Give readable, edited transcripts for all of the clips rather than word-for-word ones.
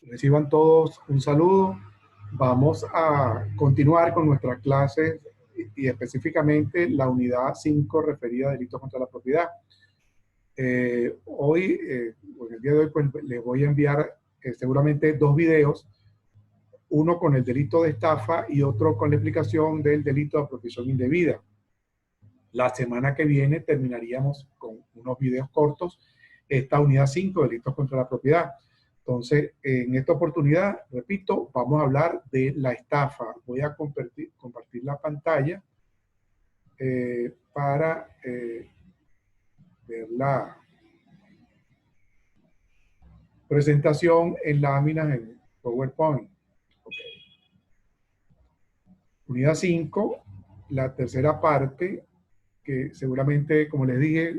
Reciban todos un saludo. Vamos a continuar con nuestras clases y específicamente la unidad 5 referida a delitos contra la propiedad. Hoy, en el día de hoy, pues les voy a enviar seguramente dos videos, uno con el delito de estafa y otro con la explicación del delito de apropiación indebida. La semana que viene terminaríamos con unos videos cortos esta unidad 5, delitos contra la propiedad. Entonces, en esta oportunidad, repito, vamos a hablar de la estafa. Voy a compartir la pantalla para ver la presentación en láminas en PowerPoint. Okay. Unidad 5, la tercera parte, que seguramente, como les dije,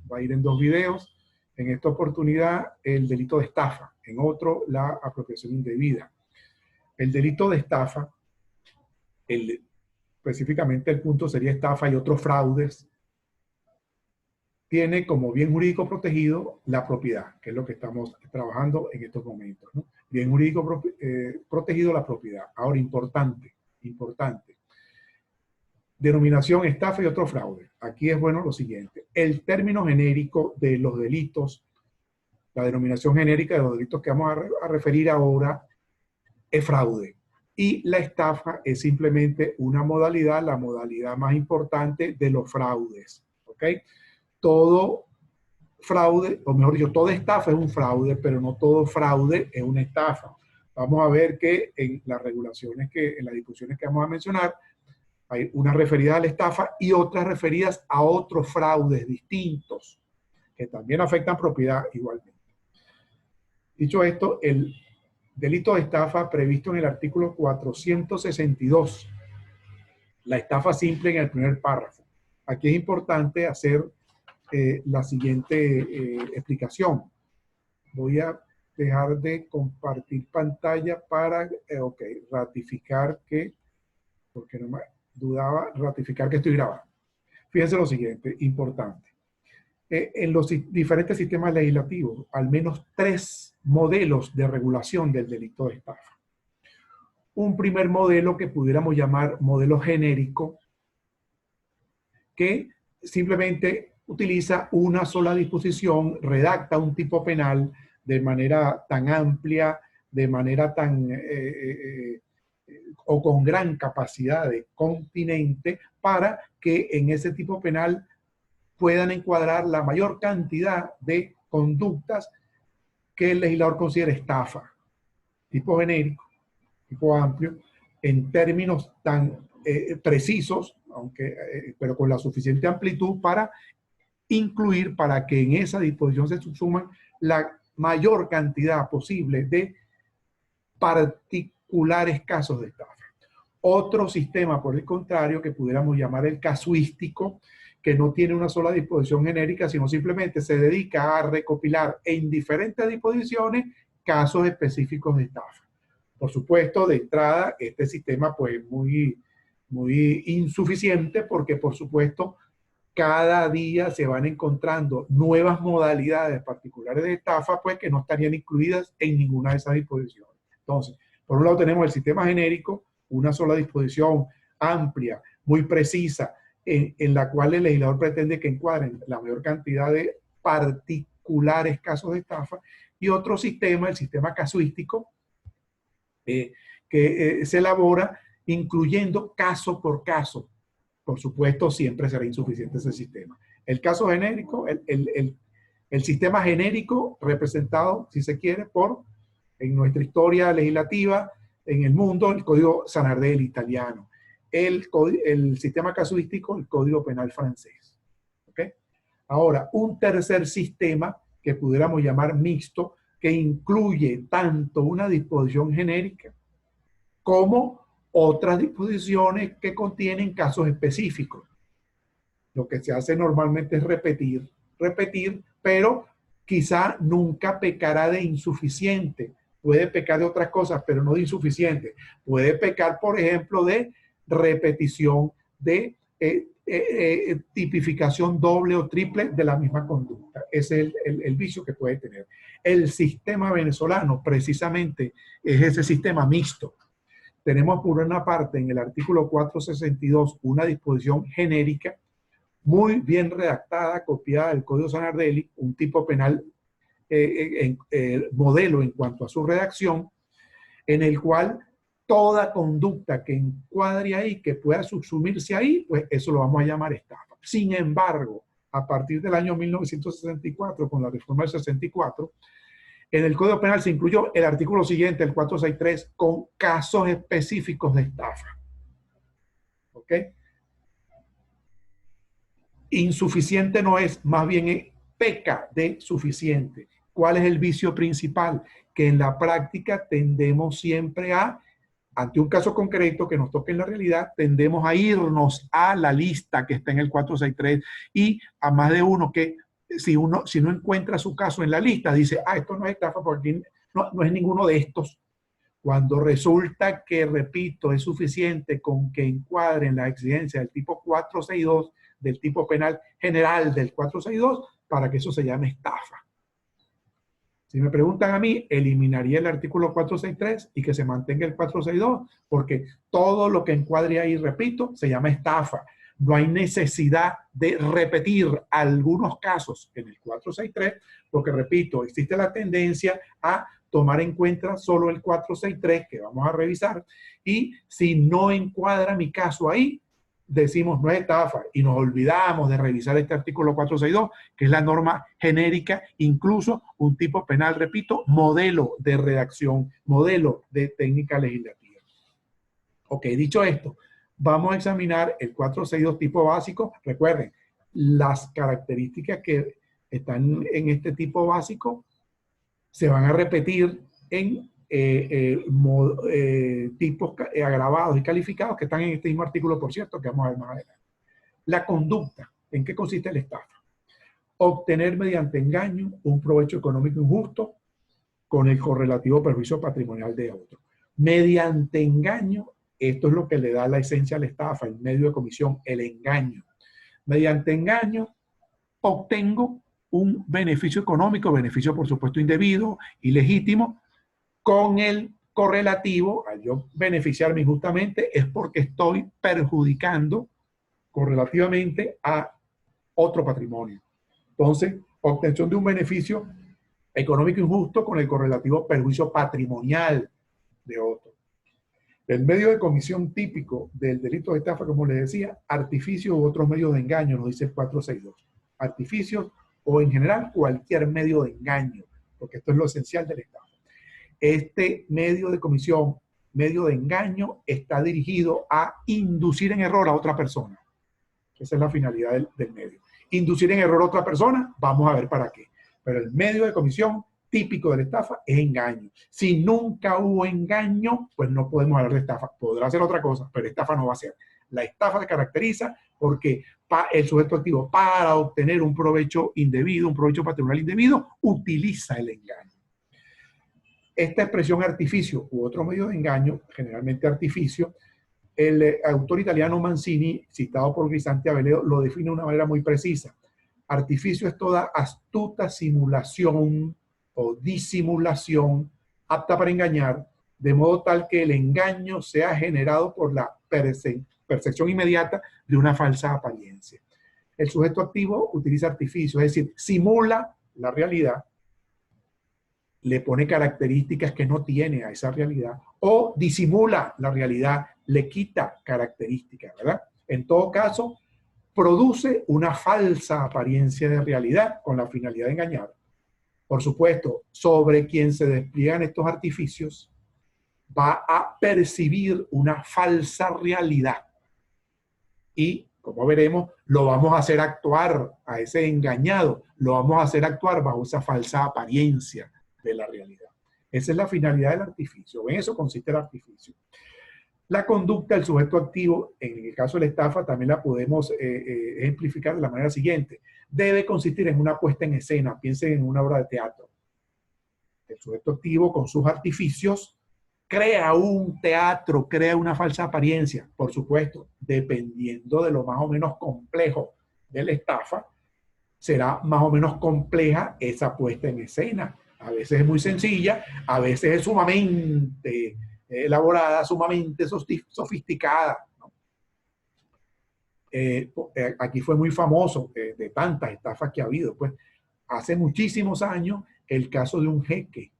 va a ir en dos videos. En esta oportunidad, el delito de estafa. En otro, la apropiación indebida. El delito de estafa, específicamente el punto sería estafa y otros fraudes, tiene como bien jurídico protegido la propiedad, que es lo que estamos trabajando en estos momentos, ¿no? Bien jurídico protegido la propiedad. Ahora, importante. Denominación estafa y otro fraude. Aquí es bueno lo siguiente. El término genérico de los delitos, la denominación genérica de los delitos que vamos a referir ahora es fraude. Y la estafa es simplemente una modalidad, la modalidad más importante de los fraudes. ¿Ok? Todo fraude, o mejor dicho, toda estafa es un fraude, pero no todo fraude es una estafa. Vamos a ver que en las regulaciones, en las discusiones que vamos a mencionar, hay unas referidas a la estafa y otras referidas a otros fraudes distintos que también afectan propiedad igualmente. Dicho esto, el delito de estafa previsto en el artículo 462, la estafa simple en el primer párrafo. Aquí es importante hacer la siguiente explicación. Voy a dejar de compartir pantalla para ratificar que, porque no me dudaba, ratificar que estoy grabando. Fíjense lo siguiente, importante. En los diferentes sistemas legislativos, al menos 3 modelos de regulación del delito de estafa. Un primer modelo que pudiéramos llamar modelo genérico, que simplemente utiliza una sola disposición, redacta un tipo penal de manera tan amplia, de manera tan o con gran capacidad de continente para que en ese tipo penal puedan encuadrar la mayor cantidad de conductas que el legislador considere estafa. Tipo genérico, tipo amplio, en términos tan precisos, pero con la suficiente amplitud para incluir, para que en esa disposición se subsuman la mayor cantidad posible de particulares casos de estafa. Otro sistema, por el contrario, que pudiéramos llamar el casuístico, que no tiene una sola disposición genérica, sino simplemente se dedica a recopilar en diferentes disposiciones casos específicos de estafa. Por supuesto, de entrada, este sistema pues es muy insuficiente porque, por supuesto, cada día se van encontrando nuevas modalidades particulares de estafa pues que no estarían incluidas en ninguna de esas disposiciones. Entonces, por un lado tenemos el sistema genérico, una sola disposición amplia, muy precisa, en la cual el legislador pretende que encuadren la mayor cantidad de particulares casos de estafa, y otro sistema, el sistema casuístico, que se elabora incluyendo caso por caso. Por supuesto, siempre será insuficiente ese sistema. El caso genérico, el sistema genérico representado, si se quiere, en nuestra historia legislativa, en el mundo, el Código Sanardel italiano. El sistema casuístico, el Código Penal francés. ¿Okay? Ahora, un tercer sistema que pudiéramos llamar mixto, que incluye tanto una disposición genérica como otras disposiciones que contienen casos específicos. Lo que se hace normalmente es repetir, pero quizá nunca pecará de insuficiente. Puede pecar de otras cosas, pero no de insuficiente. Puede pecar, por ejemplo, de repetición de tipificación doble o triple de la misma conducta. Ese es el vicio que puede tener. El sistema venezolano precisamente es ese sistema mixto. Tenemos por una parte en el artículo 462 una disposición genérica muy bien redactada, copiada del Código Sanardelli, un tipo penal modelo en cuanto a su redacción, en el cual toda conducta que encuadre ahí, que pueda subsumirse ahí, pues eso lo vamos a llamar estafa. Sin embargo, a partir del año 1964, con la reforma del 64, en el Código Penal se incluyó el artículo siguiente, el 463, con casos específicos de estafa. ¿Ok? Insuficiente no es, más bien peca de suficiente. ¿Cuál es el vicio principal? Que en la práctica tendemos siempre a, ante un caso concreto que nos toque en la realidad, tendemos a irnos a la lista que está en el 463 y a más de uno que si no encuentra su caso en la lista, dice, esto no es estafa porque no es ninguno de estos. Cuando resulta que, repito, es suficiente con que encuadren la exigencia del tipo 462, del tipo penal general del 462, para que eso se llame estafa. Si me preguntan a mí, eliminaría el artículo 463 y que se mantenga el 462, porque todo lo que encuadre ahí, repito, se llama estafa. No hay necesidad de repetir algunos casos en el 463, porque, repito, existe la tendencia a tomar en cuenta solo el 463, que vamos a revisar, y si no encuadra mi caso ahí, decimos no es estafa y nos olvidamos de revisar este artículo 462, que es la norma genérica, incluso un tipo penal, repito, modelo de redacción, modelo de técnica legislativa. Ok, dicho esto, vamos a examinar el 462 tipo básico. Recuerden, las características que están en este tipo básico se van a repetir en tipos agravados y calificados que están en este mismo artículo, por cierto, que vamos a ver más adelante. La conducta, ¿en qué consiste la estafa? Obtener mediante engaño un provecho económico injusto con el correlativo perjuicio patrimonial de otro. Mediante engaño, esto es lo que le da la esencia a la estafa, el medio de comisión, el engaño. Mediante engaño, obtengo un beneficio económico, beneficio por supuesto indebido, ilegítimo, con el correlativo, al yo beneficiarme injustamente, es porque estoy perjudicando correlativamente a otro patrimonio. Entonces, obtención de un beneficio económico injusto con el correlativo perjuicio patrimonial de otro. El medio de comisión típico del delito de estafa, como les decía, artificio u otros medios de engaño, nos dice el 462. Artificios o en general cualquier medio de engaño, porque esto es lo esencial de la estafa. Este medio de comisión, medio de engaño, está dirigido a inducir en error a otra persona. Esa es la finalidad del medio. Inducir en error a otra persona, vamos a ver para qué. Pero el medio de comisión típico de la estafa es engaño. Si nunca hubo engaño, pues no podemos hablar de estafa. Podrá ser otra cosa, pero estafa no va a ser. La estafa se caracteriza porque el sujeto activo, para obtener un provecho indebido, un provecho patrimonial indebido, utiliza el engaño. Esta expresión artificio u otro medio de engaño, generalmente artificio, el autor italiano Mancini, citado por Grisanti Aveleo, lo define de una manera muy precisa. Artificio es toda astuta simulación o disimulación apta para engañar, de modo tal que el engaño sea generado por la percepción inmediata de una falsa apariencia. El sujeto activo utiliza artificio, es decir, simula la realidad, le pone características que no tiene a esa realidad, o disimula la realidad, le quita características, ¿verdad? En todo caso, produce una falsa apariencia de realidad con la finalidad de engañar. Por supuesto, sobre quien se despliegan estos artificios, va a percibir una falsa realidad. Y, como veremos, lo vamos a hacer actuar a ese engañado, lo vamos a hacer actuar bajo esa falsa apariencia de la realidad. Esa es la finalidad del artificio. En eso consiste el artificio. La conducta del sujeto activo, en el caso de la estafa, también la podemos ejemplificar de la manera siguiente. Debe consistir en una puesta en escena. Piensen en una obra de teatro. El sujeto activo, con sus artificios, crea un teatro, crea una falsa apariencia. Por supuesto, dependiendo de lo más o menos complejo de la estafa, será más o menos compleja esa puesta en escena. A veces es muy sencilla, a veces es sumamente elaborada, sumamente sofisticada. Aquí fue muy famoso de tantas estafas que ha habido. Pues hace muchísimos años el caso de un jeque,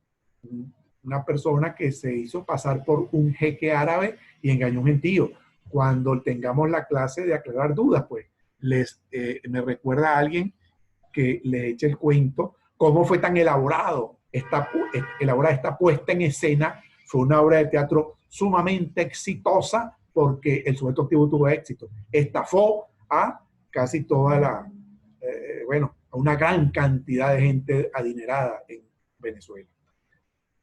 una persona que se hizo pasar por un jeque árabe y engañó a un gentío. Cuando tengamos la clase de aclarar dudas, pues me recuerda a alguien que le eche el cuento cómo fue tan elaborada esta puesta en escena. Fue una obra de teatro sumamente exitosa porque el sujeto activo tuvo éxito. Estafó a casi toda bueno, a una gran cantidad de gente adinerada en Venezuela.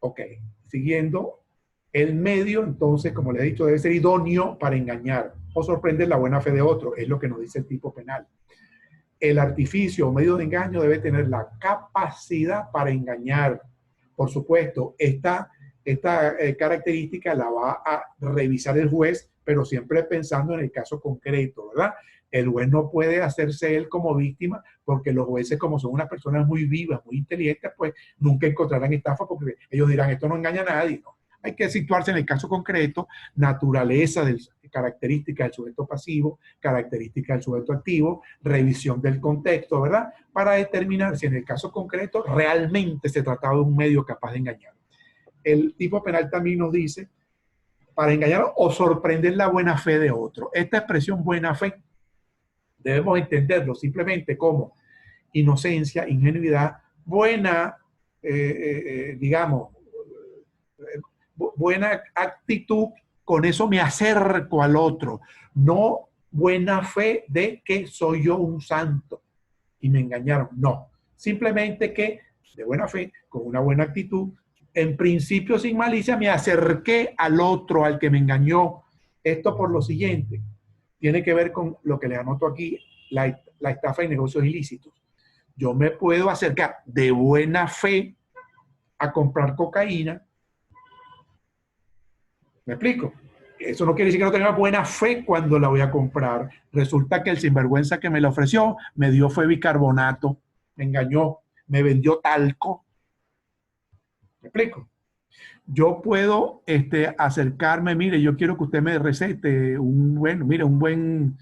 Ok, siguiendo, el medio, entonces, como le he dicho, debe ser idóneo para engañar o sorprender la buena fe de otro, es lo que nos dice el tipo penal. El artificio o medio de engaño debe tener la capacidad para engañar. Por supuesto, esta característica la va a revisar el juez, pero siempre pensando en el caso concreto, ¿verdad? El juez no puede hacerse él como víctima porque los jueces, como son unas personas muy vivas, muy inteligentes, pues nunca encontrarán estafa porque ellos dirán, esto no engaña a nadie, ¿no? Hay que situarse en el caso concreto, naturaleza, características del sujeto pasivo, características del sujeto activo, revisión del contexto, ¿verdad? Para determinar si en el caso concreto realmente se trataba de un medio capaz de engañar. El tipo penal también nos dice, para engañar o sorprender la buena fe de otro. Esta expresión buena fe debemos entenderlo simplemente como inocencia, ingenuidad, buena, digamos, buena actitud, con eso me acerco al otro, no buena fe de que soy yo un santo y me engañaron, no, simplemente que de buena fe, con una buena actitud, en principio sin malicia, me acerqué al otro, al que me engañó. Esto por lo siguiente, tiene que ver con lo que les anoto aquí, la estafa y negocios ilícitos. Yo me puedo acercar de buena fe a comprar cocaína. ¿Me explico? Eso no quiere decir que no tenga buena fe cuando la voy a comprar. Resulta que el sinvergüenza que me la ofreció me dio fue bicarbonato, me engañó, me vendió talco. ¿Me explico? Yo puedo acercarme, mire, yo quiero que usted me recete un buen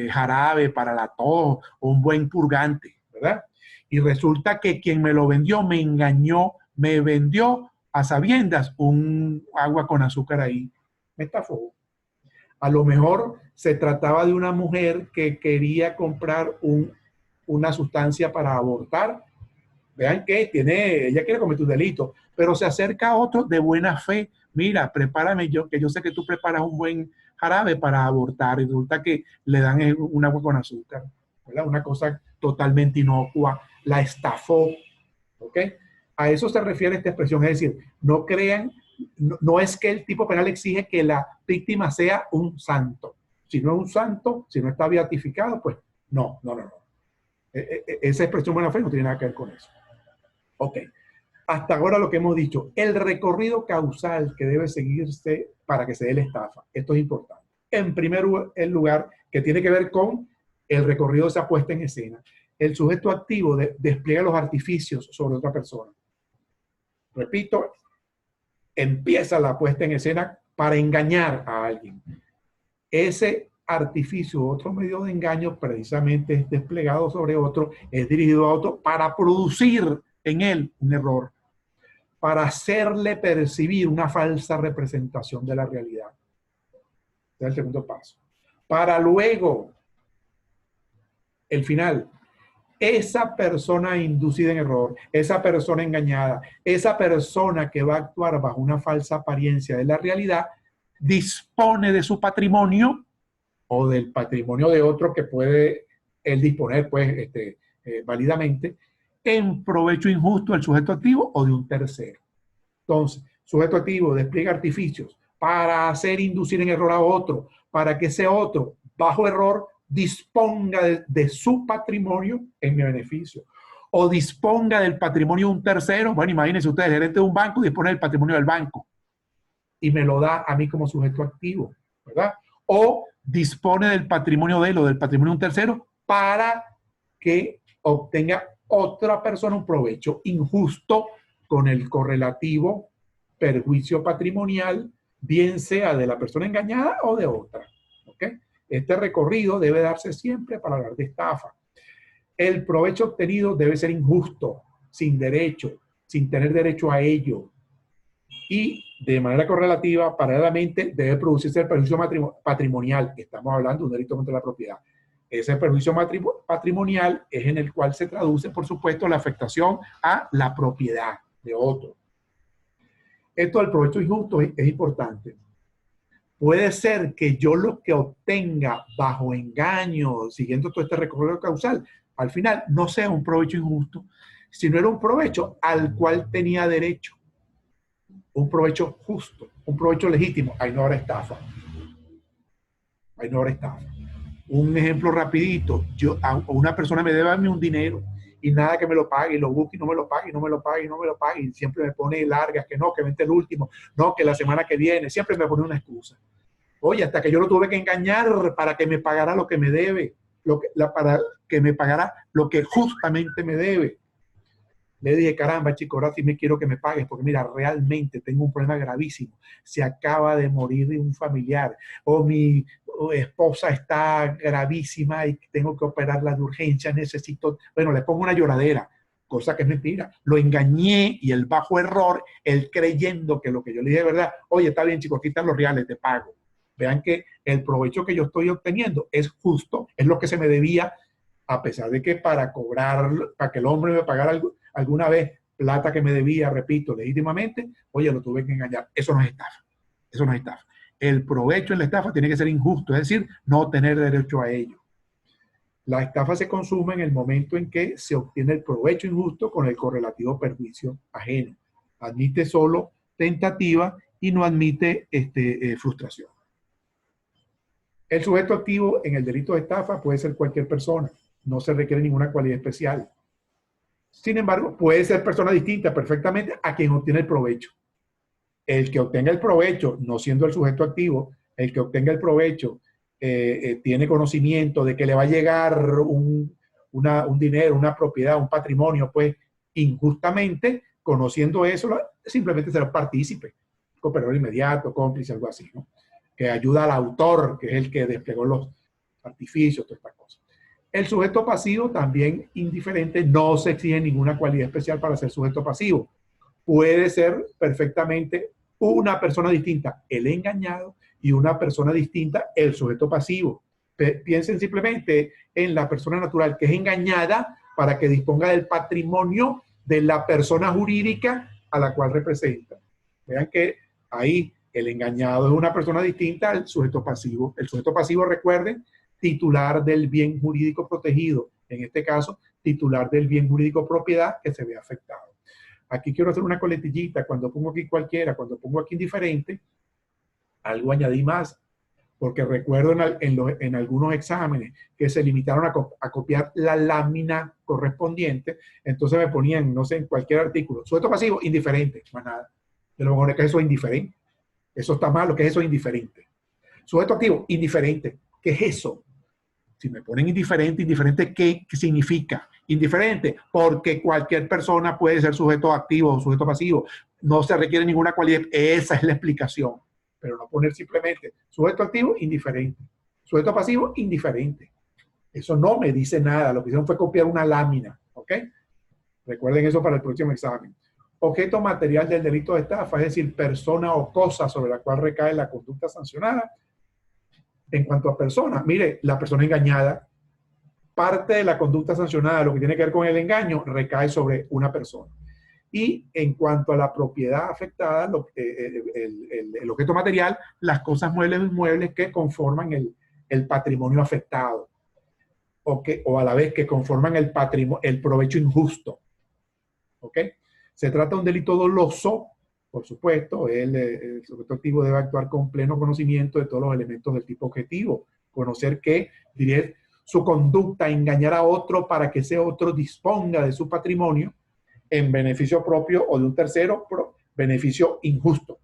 jarabe para la tos o un buen purgante, ¿verdad? Y resulta que quien me lo vendió me engañó, me vendió a sabiendas un agua con azúcar ahí. Me estafó. A lo mejor se trataba de una mujer que quería comprar una sustancia para abortar. Vean que ella quiere cometer un delito, pero se acerca a otro de buena fe. Mira, prepárame que yo sé que tú preparas un buen jarabe para abortar, y resulta que le dan un agua con azúcar, ¿verdad? Una cosa totalmente inocua, la estafó, ¿ok? A eso se refiere esta expresión, es decir, no crean, no es que el tipo penal exige que la víctima sea un santo. Si no es un santo, si no está beatificado, pues no. Esa expresión buena fe no tiene nada que ver con eso. Ok, hasta ahora lo que hemos dicho, el recorrido causal que debe seguirse para que se dé la estafa. Esto es importante. En primer lugar, que tiene que ver con el recorrido de esa puesta en escena. El sujeto activo despliega los artificios sobre otra persona. Repito, empieza la puesta en escena para engañar a alguien. Ese artificio, otro medio de engaño, precisamente es desplegado sobre otro, es dirigido a otro para producir en él un error, para hacerle percibir una falsa representación de la realidad. Este es el segundo paso. Para luego, el final, esa persona inducida en error, esa persona engañada, esa persona que va a actuar bajo una falsa apariencia de la realidad, dispone de su patrimonio o del patrimonio de otro que puede él disponer pues, válidamente, en provecho injusto del sujeto activo o de un tercero. Entonces, sujeto activo despliega artificios para hacer inducir en error a otro, para que ese otro, bajo error, disponga de su patrimonio en mi beneficio. O disponga del patrimonio de un tercero. Bueno, imagínense ustedes, el gerente de un banco dispone del patrimonio del banco. y me lo da a mí como sujeto activo, ¿verdad? O dispone del patrimonio de él o del patrimonio de un tercero para que obtenga otra persona un provecho injusto con el correlativo perjuicio patrimonial, bien sea de la persona engañada o de otra. ¿Ok? Este recorrido debe darse siempre para hablar de estafa. El provecho obtenido debe ser injusto, sin derecho, sin tener derecho a ello. Y de manera correlativa, paralelamente, debe producirse el perjuicio patrimonial. Estamos hablando de un delito contra la propiedad. Ese perjuicio patrimonial es en el cual se traduce, por supuesto, la afectación a la propiedad de otro. Esto del provecho injusto es importante. Puede ser que yo lo que obtenga bajo engaño, siguiendo todo este recorrido causal, al final no sea un provecho injusto, sino era un provecho al cual tenía derecho. Un provecho justo, un provecho legítimo. Ahí no habrá estafa. Ahí no habrá estafa. Un ejemplo rapidito. Una persona me debe a mí un dinero y nada que me lo pague, y lo busque y no me lo pague, y no me lo pague, y no me lo pague, y siempre me pone largas, que no, que vente el último, no, que la semana que viene, siempre me pone una excusa. Oye, hasta que yo lo tuve que engañar para que me pagara lo que me debe, para que me pagara lo que justamente me debe. Le dije, caramba, chico, ahora sí me quiero que me pagues, porque mira, realmente tengo un problema gravísimo. Se acaba de morir un familiar, o mi esposa está gravísima y tengo que operarla de urgencia, necesito, bueno, le pongo una lloradera, cosa que es mentira. Lo engañé y el bajo error, él creyendo que lo que yo le dije es verdad. Oye, está bien, chico, aquí están los reales, te pago. Vean que el provecho que yo estoy obteniendo es justo, es lo que se me debía, a pesar de que para cobrar, para que el hombre me pagara alguna vez plata que me debía, repito, legítimamente, oye, lo tuve que engañar. Eso no es estafa. Eso no es estafa. El provecho en la estafa tiene que ser injusto, es decir, no tener derecho a ello. La estafa se consume en el momento en que se obtiene el provecho injusto con el correlativo perjuicio ajeno. Admite solo tentativa y no admite frustración. El sujeto activo en el delito de estafa puede ser cualquier persona. No se requiere ninguna cualidad especial. Sin embargo, puede ser persona distinta perfectamente a quien obtiene el provecho. El que obtenga el provecho, no siendo el sujeto activo, el que obtenga el provecho tiene conocimiento de que le va a llegar un dinero, una propiedad, un patrimonio, pues injustamente, conociendo eso, simplemente será partícipe, cooperador inmediato, cómplice, algo así, ¿no? Que ayuda al autor, que es el que desplegó los artificios, todas estas cosas. El sujeto pasivo también indiferente, no se exige ninguna cualidad especial para ser sujeto pasivo. Puede ser perfectamente una persona distinta, el engañado, y una persona distinta, el sujeto pasivo. Piensen simplemente en la persona natural que es engañada para que disponga del patrimonio de la persona jurídica a la cual representa. Vean que ahí el engañado es una persona distinta al sujeto pasivo. El sujeto pasivo, recuerden, titular del bien jurídico protegido, en este caso, titular del bien jurídico propiedad que se ve afectado. Aquí quiero hacer una coletillita, cuando pongo aquí cualquiera, cuando pongo aquí indiferente, algo añadí más, porque recuerdo en algunos exámenes que se limitaron a copiar la lámina correspondiente, entonces me ponían, no sé, en cualquier artículo, sujeto pasivo, indiferente, más nada. De lo mejor es que eso es indiferente. Eso está mal, lo que es eso indiferente. Sujeto activo, indiferente. ¿Qué es eso? Si me ponen indiferente, indiferente, ¿qué significa? Indiferente, porque cualquier persona puede ser sujeto activo o sujeto pasivo. No se requiere ninguna cualidad. Esa es la explicación. Pero no poner simplemente sujeto activo, indiferente. Sujeto pasivo, indiferente. Eso no me dice nada. Lo que hicieron fue copiar una lámina. ¿Ok? Recuerden eso para el próximo examen. Objeto material del delito de estafa, es decir, persona o cosa sobre la cual recae la conducta sancionada. En cuanto a persona, mire, la persona engañada, parte de la conducta sancionada, lo que tiene que ver con el engaño, recae sobre una persona. Y en cuanto a la propiedad afectada, el objeto material, las cosas muebles o inmuebles que conforman el patrimonio afectado, o a la vez que conforman el provecho injusto. ¿Ok? Se trata de un delito doloso, por supuesto. El sujeto activo debe actuar con pleno conocimiento de todos los elementos del tipo objetivo. Conocer que, diré, su conducta engañar a otro para que ese otro disponga de su patrimonio en beneficio propio o de un tercero, beneficio injusto.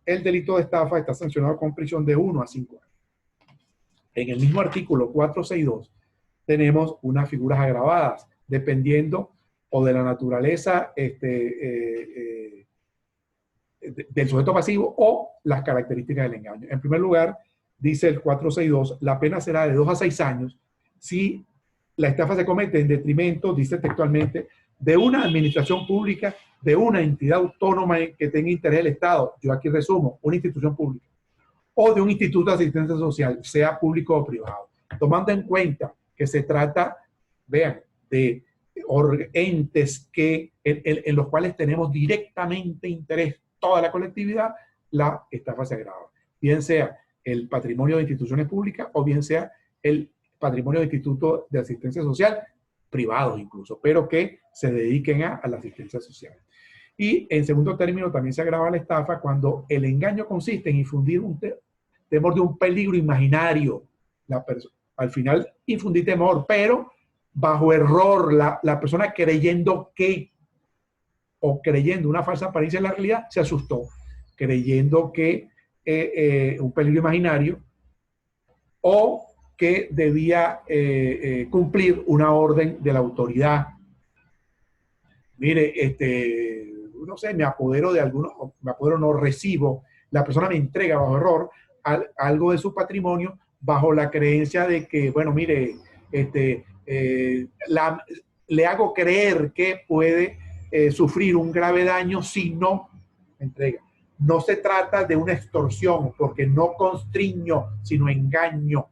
el delito de estafa está sancionado con prisión de 1 a 5 años. En el mismo artículo 462 tenemos unas figuras agravadas, dependiendo o de la naturaleza del sujeto pasivo o las características del engaño. En primer lugar, dice el 462, la pena será de 2 a 6 años si la estafa se comete en detrimento, dice textualmente, de una administración pública, de una entidad autónoma que tenga interés del Estado, yo aquí resumo, una institución pública, o de un instituto de asistencia social, sea público o privado. Tomando en cuenta que se trata, vean, de entes en los cuales tenemos directamente interés toda la colectividad, la estafa se agrava. Bien sea el patrimonio de instituciones públicas o bien sea el patrimonio de institutos de asistencia social, privados incluso, pero que se dediquen a la asistencia social. Y en segundo término también se agrava la estafa cuando el engaño consiste en infundir un temor de un peligro imaginario. Al final infundir temor, pero bajo error, la persona creyendo que, o creyendo una falsa apariencia en la realidad, se asustó, creyendo que un peligro imaginario o que debía cumplir una orden de la autoridad. Mire, no sé, me apodero de algunos, me apodero, no recibo, la persona me entrega bajo error algo de su patrimonio bajo la creencia de que, bueno, mire, le hago creer que puede sufrir un grave daño si no me entrega. No se trata de una extorsión, porque no constriño, sino engaño.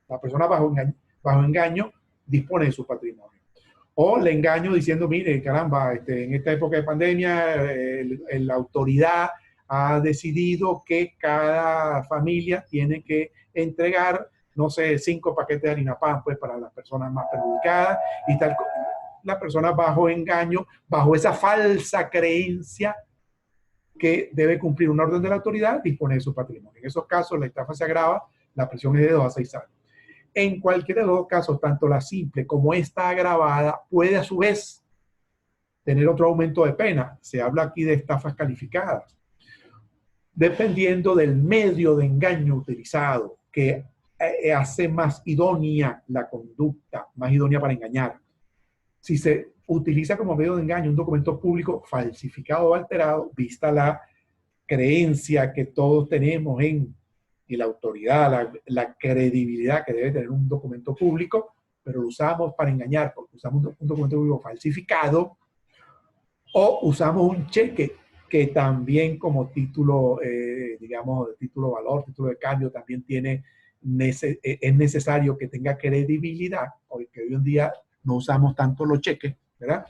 La persona bajo engaño dispone de su patrimonio. O le engaño diciendo, mire, caramba, en esta época de pandemia, la autoridad ha decidido que cada familia tiene que entregar, no sé, 5 paquetes de harina pan, pues, para las personas más perjudicadas, y tal. La persona bajo engaño, bajo esa falsa creencia que debe cumplir una orden de la autoridad, dispone de su patrimonio. En esos casos, la estafa se agrava, la prisión es de 2 a 6 años. En cualquiera de los dos casos, tanto la simple como esta agravada puede a su vez tener otro aumento de pena. Se habla aquí de estafas calificadas, dependiendo del medio de engaño utilizado, que hace más idónea la conducta, más idónea para engañar. Si se utiliza como medio de engaño un documento público falsificado o alterado, vista la creencia que todos tenemos y la autoridad, la credibilidad que debe tener un documento público, pero lo usamos para engañar, porque usamos un documento público falsificado, o usamos un cheque que también como título, digamos, título de valor, título de cambio, también es necesario que tenga credibilidad, porque hoy en día no usamos tanto los cheques, ¿verdad?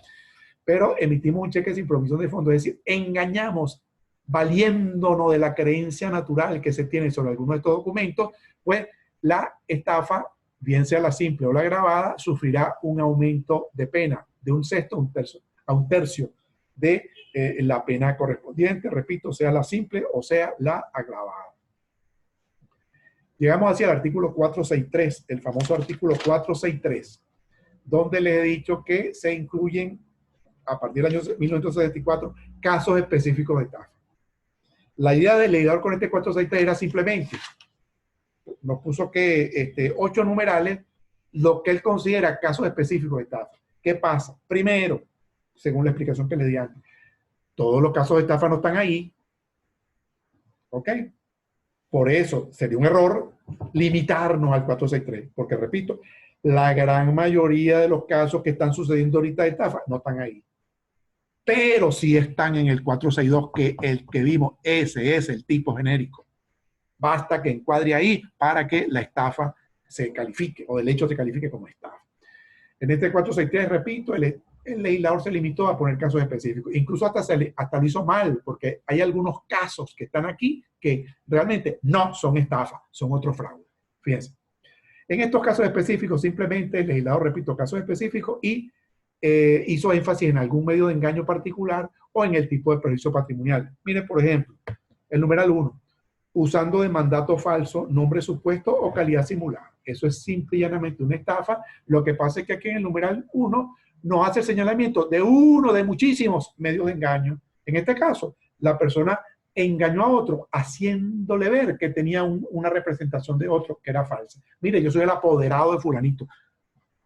Pero emitimos un cheque sin provisión de fondo, es decir, engañamos valiéndonos de la creencia natural que se tiene sobre algunos de estos documentos, pues la estafa, bien sea la simple o la agravada, sufrirá un aumento de pena de 1/6 a 1/3 de la pena correspondiente, repito, sea la simple o sea la agravada. Llegamos hacia el artículo 463, el famoso artículo 463, donde les he dicho que se incluyen, a partir del año 1974, casos específicos de estafa. La idea del legislador con este 463 era simplemente, nos puso que 8 numerales, lo que él considera casos específicos de estafa. ¿Qué pasa? Primero, según la explicación que le di antes, todos los casos de estafa no están ahí. ¿Ok? Por eso sería un error limitarnos al 463, porque repito, la gran mayoría de los casos que están sucediendo ahorita de estafa no están ahí. Pero sí están en el 462, que el que vimos, ese es el tipo genérico. Basta que encuadre ahí para que la estafa se califique, o el hecho se califique como estafa. En este 463, repito, el legislador se limitó a poner casos específicos. Incluso hasta lo hizo mal, porque hay algunos casos que están aquí que realmente no son estafas, son otros fraudes. Fíjense. En estos casos específicos, simplemente el legislador, repito, casos específicos y hizo énfasis en algún medio de engaño particular o en el tipo de perjuicio patrimonial. Miren, por ejemplo, el numeral 1, usando de mandato falso, nombre supuesto o calidad simulada. Eso es simple y llanamente una estafa. Lo que pasa es que aquí en el numeral 1 nos hace el señalamiento de uno de muchísimos medios de engaño. En este caso, la persona engañó a otro haciéndole ver que tenía una representación de otro que era falsa. Mire, yo soy el apoderado de fulanito,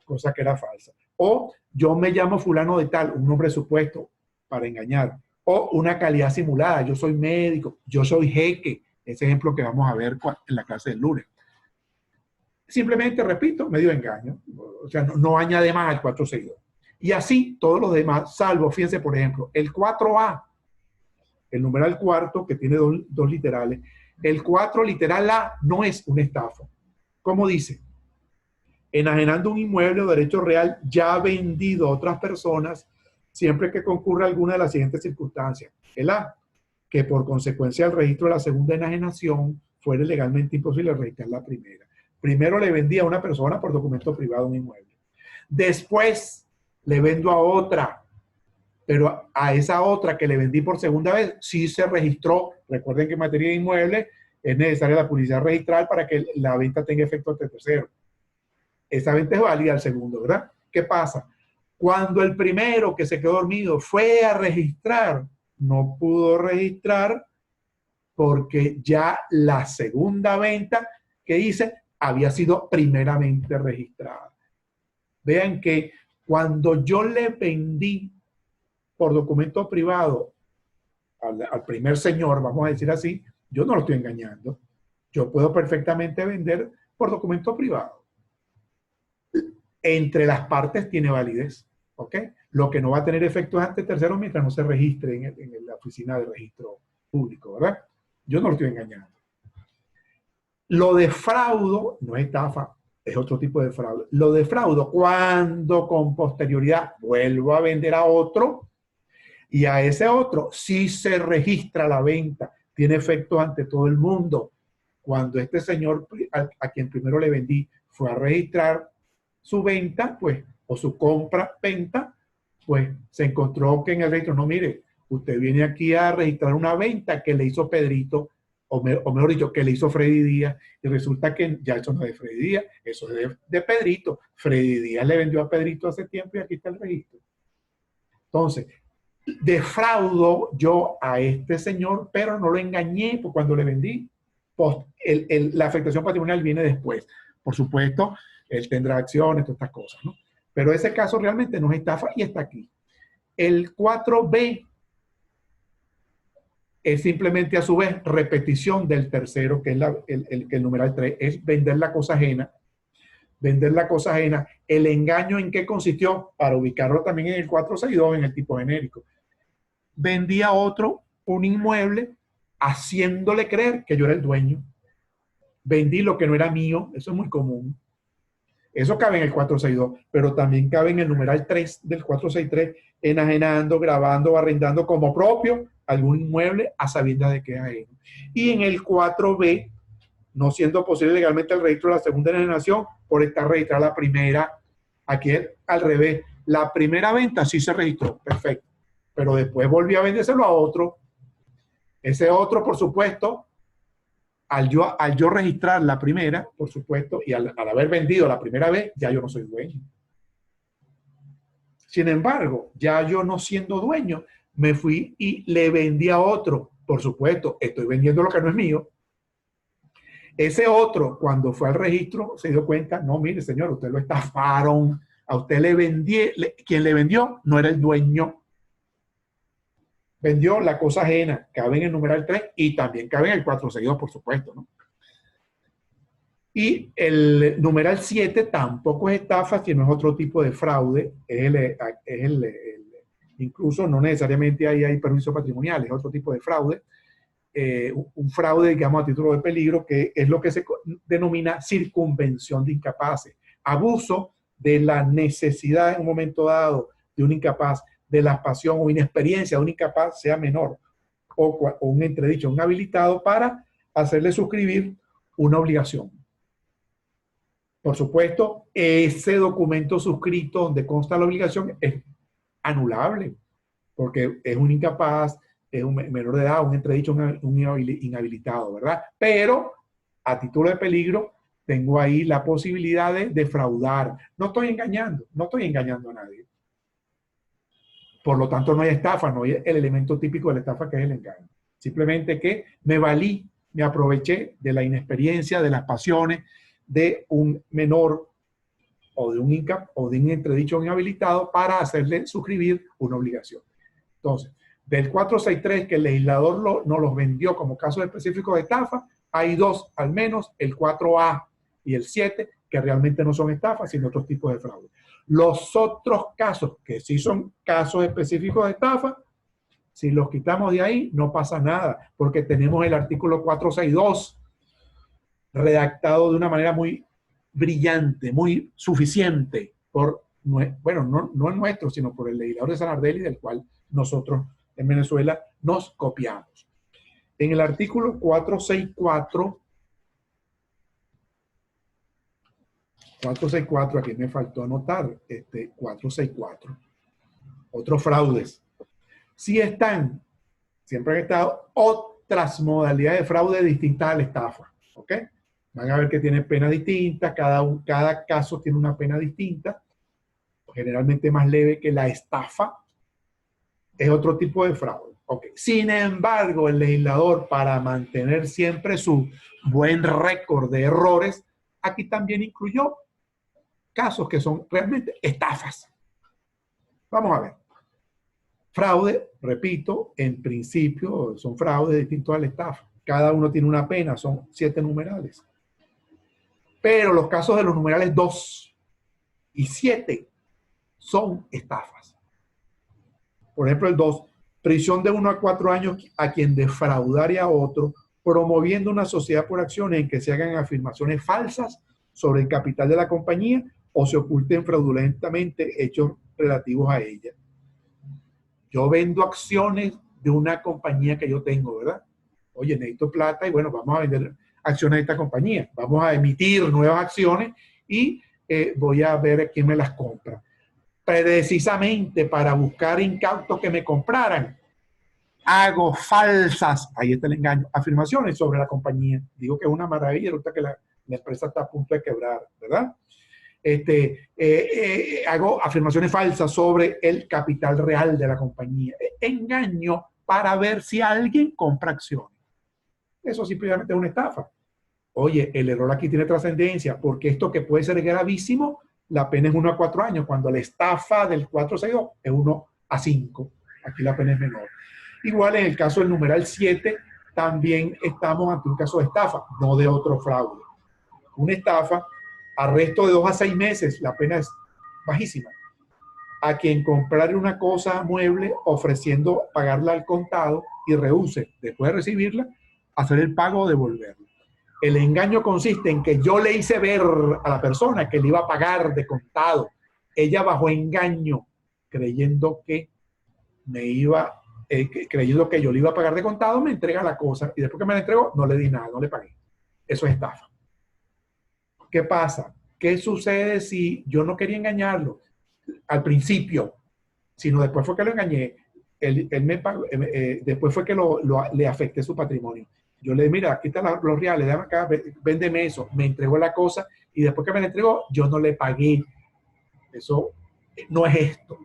cosa que era falsa. O yo me llamo fulano de tal, un nombre supuesto para engañar. O una calidad simulada, yo soy médico, yo soy jeque, ese ejemplo que vamos a ver en la clase del lunes. Simplemente, repito, medio engaño, o sea, no añade más al 462. Y así todos los demás, salvo, fíjense, por ejemplo, el 4A, el numeral cuarto, que tiene dos literales, el 4 literal A no es una estafa. ¿Cómo dice? Enajenando un inmueble o derecho real ya vendido a otras personas, siempre que concurra alguna de las siguientes circunstancias. El A, que por consecuencia del registro de la segunda enajenación fuera legalmente imposible registrar la primera. Primero le vendí a una persona por documento privado un inmueble. Después le vendo a otra, pero a esa otra que le vendí por segunda vez sí se registró. Recuerden que en materia de inmuebles es necesaria la publicidad registral para que la venta tenga efecto ante tercero. Esa venta es válida al segundo, ¿verdad? ¿Qué pasa? Cuando el primero que se quedó dormido fue a registrar, no pudo registrar porque ya la segunda venta que hice había sido primeramente registrada. Vean que cuando yo le vendí por documento privado al primer señor, vamos a decir así, yo no lo estoy engañando. Yo puedo perfectamente vender por documento privado. Entre las partes tiene validez, ¿ok? Lo que no va a tener efectos ante terceros mientras no se registre en la oficina de registro público, ¿verdad? Yo no lo estoy engañando. Lo defraudo no es estafa, es otro tipo de fraude. Lo defraudo cuando con posterioridad vuelvo a vender a otro y a ese otro sí se registra la venta, tiene efectos ante todo el mundo. Cuando este señor a quien primero le vendí fue a registrar su venta, pues, o su compra-venta, pues se encontró que en el registro, no, mire, usted viene aquí a registrar una venta que le hizo Pedrito, o mejor dicho, que le hizo Freddy Díaz, y resulta que ya eso no es de Freddy Díaz, eso es de Pedrito. Freddy Díaz le vendió a Pedrito hace tiempo y aquí está el registro. Entonces, defraudo yo a este señor, pero no lo engañé cuando le vendí. Pues la afectación patrimonial viene después. Por supuesto, él tendrá acciones, todas estas cosas, ¿no? Pero ese caso realmente no es estafa y está aquí. El 4B es simplemente a su vez repetición del tercero, que es el numeral 3, es vender la cosa ajena. Vender la cosa ajena. ¿El engaño en qué consistió? Para ubicarlo también en el 462, en el tipo genérico. Vendí a otro un inmueble haciéndole creer que yo era el dueño. Vendí lo que no era mío, eso es muy común. Eso cabe en el 462, pero también cabe en el numeral 3 del 463, enajenando, grabando, arrendando como propio algún inmueble a sabiendas de que es ajeno. Y en el 4B, no siendo posible legalmente el registro de la segunda enajenación por estar registrada la primera. Aquí es al revés. La primera venta sí se registró, perfecto. Pero después volvió a vendérselo a otro. Ese otro, por supuesto, al yo registrar la primera, por supuesto, y al haber vendido la primera vez, ya yo no soy dueño. Sin embargo, ya yo no siendo dueño, me fui y le vendí a otro. Por supuesto, estoy vendiendo lo que no es mío. Ese otro, cuando fue al registro, se dio cuenta, no, mire, señor, usted lo estafaron. A usted le vendí, quien le vendió no era el dueño. Vendió la cosa ajena, cabe en el numeral 3 y también cabe en el 462, por supuesto, ¿no? Y el numeral 7 tampoco es estafa, sino es otro tipo de fraude. Incluso no necesariamente ahí hay perjuicio patrimonial, es otro tipo de fraude. Un fraude, digamos, a título de peligro, que es lo que se denomina circunvención de incapaces. Abuso de la necesidad en un momento dado de un incapaz, de la pasión o inexperiencia de un incapaz, sea menor, o un entredicho, un habilitado, para hacerle suscribir una obligación. Por supuesto, ese documento suscrito donde consta la obligación es anulable, porque es un incapaz, es un menor de edad, un entredicho, un inhabilitado, ¿verdad? Pero a título de peligro tengo ahí la posibilidad de defraudar. No estoy engañando a nadie. Por lo tanto, no hay estafa, no hay el elemento típico de la estafa que es el engaño. Simplemente que me valí, me aproveché de la inexperiencia, de las pasiones de un menor o de un entredicho inhabilitado para hacerle suscribir una obligación. Entonces, del 463 que el legislador nos los vendió como casos específicos de estafa, hay dos al menos, el 4A y el 7, que realmente no son estafas, sino otros tipos de fraude. Los otros casos, que sí son casos específicos de estafa, si los quitamos de ahí, no pasa nada, porque tenemos el artículo 462 redactado de una manera muy brillante, muy suficiente, por, bueno, no el nuestro, sino por el legislador de Sanardelli, del cual nosotros en Venezuela nos copiamos. En el artículo 464, aquí me faltó anotar, 464, otros fraudes. Sí están, siempre han estado otras modalidades de fraude distintas a la estafa, ¿ok? Van a ver que tienen penas distintas, cada caso tiene una pena distinta, generalmente más leve que la estafa, es otro tipo de fraude. Okay. Sin embargo, el legislador, para mantener siempre su buen récord de errores, aquí también incluyó casos que son realmente estafas. Vamos a ver. Fraude, repito, en principio son fraudes distintos a la estafa. Cada uno tiene una pena, son 7 numerales. Pero los casos de los numerales 2 y 7 son estafas. Por ejemplo, el 2, prisión de 1 a 4 años a quien defraudare a otro, promoviendo una sociedad por acciones en que se hagan afirmaciones falsas sobre el capital de la compañía o se oculten fraudulentamente hechos relativos a ella. Yo vendo acciones de una compañía que yo tengo, ¿verdad? Oye, necesito plata y bueno, vamos a vender acciones de esta compañía. Vamos a emitir nuevas acciones y voy a ver quién me las compra. Precisamente para buscar incautos que me compraran, hago falsas, ahí está el engaño, afirmaciones sobre la compañía. Digo que es una maravilla, resulta que la empresa está a punto de quebrar, ¿verdad? Hago afirmaciones falsas sobre el capital real de la compañía. Engaño para ver si alguien compra acciones. Eso simplemente es una estafa. Oye, el error aquí tiene trascendencia, porque esto que puede ser gravísimo, la pena es 1 a 4 años, cuando la estafa del 462 es 1 a 5. Aquí la pena es menor. Igual en el caso del numeral 7, también estamos ante un caso de estafa, no de otro fraude. Una estafa, arresto de 2 a 6 meses, la pena es bajísima. A quien comprare una cosa mueble ofreciendo pagarla al contado y rehúse, después de recibirla, hacer el pago o devolverla. El engaño consiste en que yo le hice ver a la persona que le iba a pagar de contado. Ella bajo engaño, creyendo que creyendo que yo le iba a pagar de contado, me entrega la cosa y después que me la entregó, no le di nada, no le pagué. Eso es estafa. ¿Qué pasa? ¿Qué sucede si yo no quería engañarlo al principio, sino después fue que lo engañé? Él me pagó, después fue que le afecté su patrimonio. Yo le dije, mira, aquí están los reales, déjame acá, véndeme eso. Me entregó la cosa y después que me la entregó, yo no le pagué. Eso no es esto.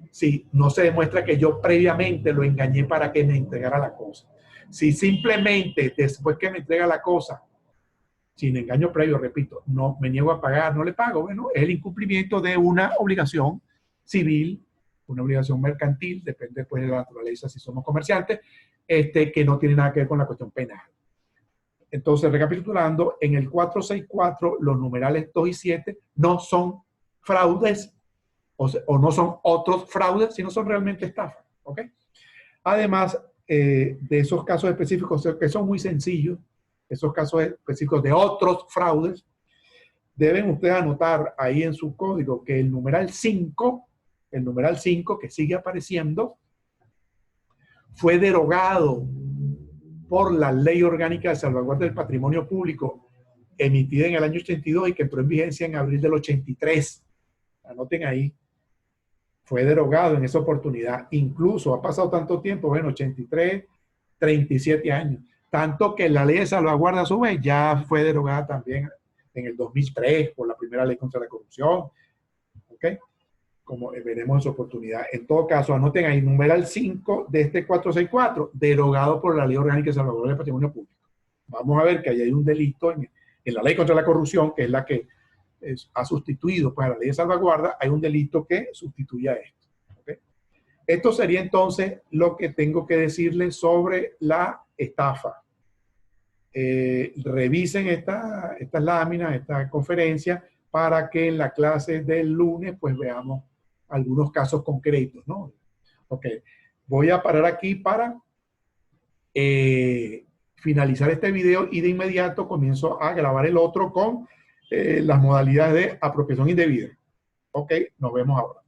Si no se demuestra que yo previamente lo engañé para que me entregara la cosa. Si simplemente después que me entrega la cosa, sin engaño previo, repito, no me niego a pagar, no le pago, bueno, es el incumplimiento de una obligación civil, una obligación mercantil, depende pues de la naturaleza si somos comerciantes, que no tiene nada que ver con la cuestión penal. Entonces, recapitulando, en el 464 los numerales 2 y 7 no son fraudes o no son otros fraudes, sino son realmente estafas, ¿ok? Además de esos casos específicos que son muy sencillos, esos casos específicos de otros fraudes, deben ustedes anotar ahí en su código que el numeral 5 que sigue apareciendo, fue derogado por la Ley Orgánica de Salvaguardia del Patrimonio Público, emitida en el año 82 y que entró en vigencia en abril del 83. Anoten ahí. Fue derogado en esa oportunidad. Incluso ha pasado tanto tiempo, bueno, 83, 37 años. Tanto que la ley de salvaguardia a su vez ya fue derogada también en el 2003 por la primera ley contra la corrupción. ¿Ok? como veremos en su oportunidad. En todo caso, anoten ahí, numeral 5 de este 464, derogado por la Ley Orgánica de Salvaguardia del Patrimonio Público. Vamos a ver que ahí hay un delito en la Ley contra la Corrupción, que es la que ha sustituido pues, a la Ley de Salvaguarda, hay un delito que sustituye a esto. ¿Okay? Esto sería entonces lo que tengo que decirles sobre la estafa. Revisen estas láminas, esta conferencia, para que en la clase del lunes pues veamos algunos casos concretos, ¿no? Ok, voy a parar aquí para finalizar este video y de inmediato comienzo a grabar el otro con las modalidades de apropiación indebida. Ok, nos vemos ahora.